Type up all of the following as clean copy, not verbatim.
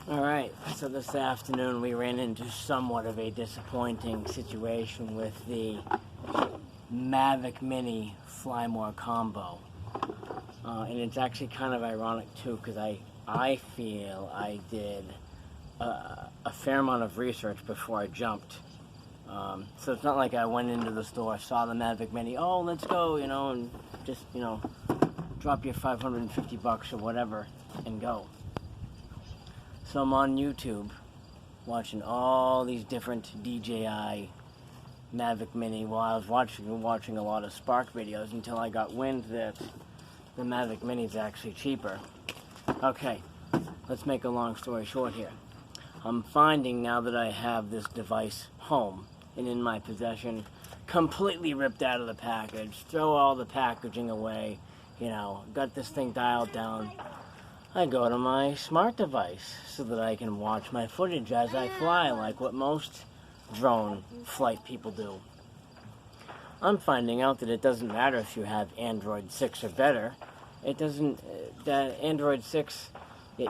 Alright, so this afternoon we ran into somewhat of a disappointing situation with the Mavic Mini Fly More combo. And it's actually kind of ironic too, because I feel I did a fair amount of research before I jumped. So it's not like I went into the store, saw the Mavic Mini, oh, let's go, and just, drop your $550 or whatever and go. So I'm on YouTube watching all these different DJI Mavic Mini while I was watching a lot of Spark videos until I got wind that the Mavic Mini is actually cheaper. Okay, let's make a long story short here. I'm finding now that I have this device home and in my possession, completely ripped out of the package, throw all the packaging away, got this thing dialed down. I go to my smart device so that I can watch my footage as I fly, like what most drone flight people do. I'm finding out that it doesn't matter if you have Android 6 or better. It doesn't, that Android 6, you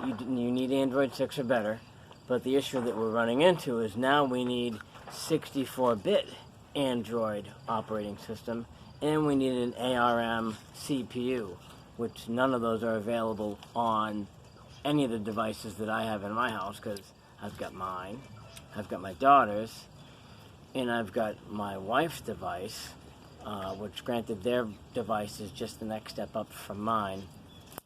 need Android 6 or better, but the issue that we're running into is now we need 64-bit Android operating system, and we need an ARM CPU, which none of those are available on any of the devices that I have in my house, because I've got mine, I've got my daughter's, and I've got my wife's device, which granted their device is just the next step up from mine.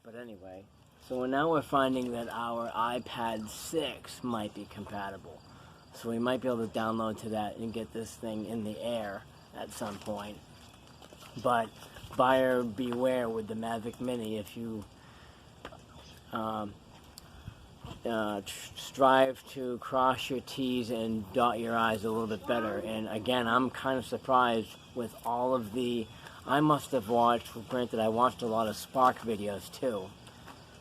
But anyway, so now we're finding that our iPad 6 might be compatible. So we might be able to download to that and get this thing in the air at some point. But buyer beware with the Mavic Mini. If you strive to cross your T's and dot your I's a little bit better. And again, I'm kind of surprised with all of the, I must have watched, granted I watched a lot of Spark videos too,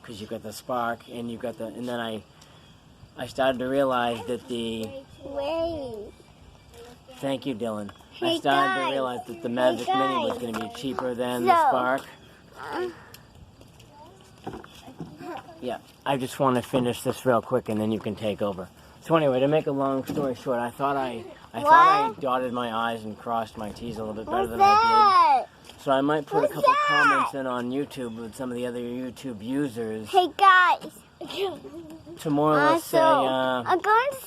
because you got the Spark and you got the, and then I started to realize that the, thank you Dylan, I started to realize that the Mavic Mini was going to be cheaper than the Spark. Yeah, I just want to finish this real quick and then you can take over. So anyway, to make a long story short, I thought I dotted my I's and crossed my T's a little bit better than I did. So I might put a couple comments in on YouTube with some of the other YouTube users. Hey guys! To more or less say, I'm going to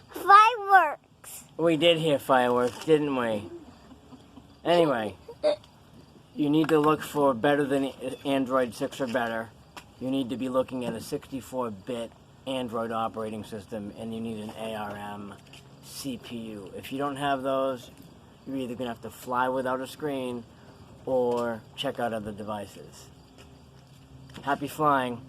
fireworks. We did hear fireworks, didn't we? Anyway, you need to look for better than Android 6 or better. You need to be looking at a 64-bit Android operating system, and you need an ARM CPU. If you don't have those, you're either going to have to fly without a screen or check out other devices. Happy flying.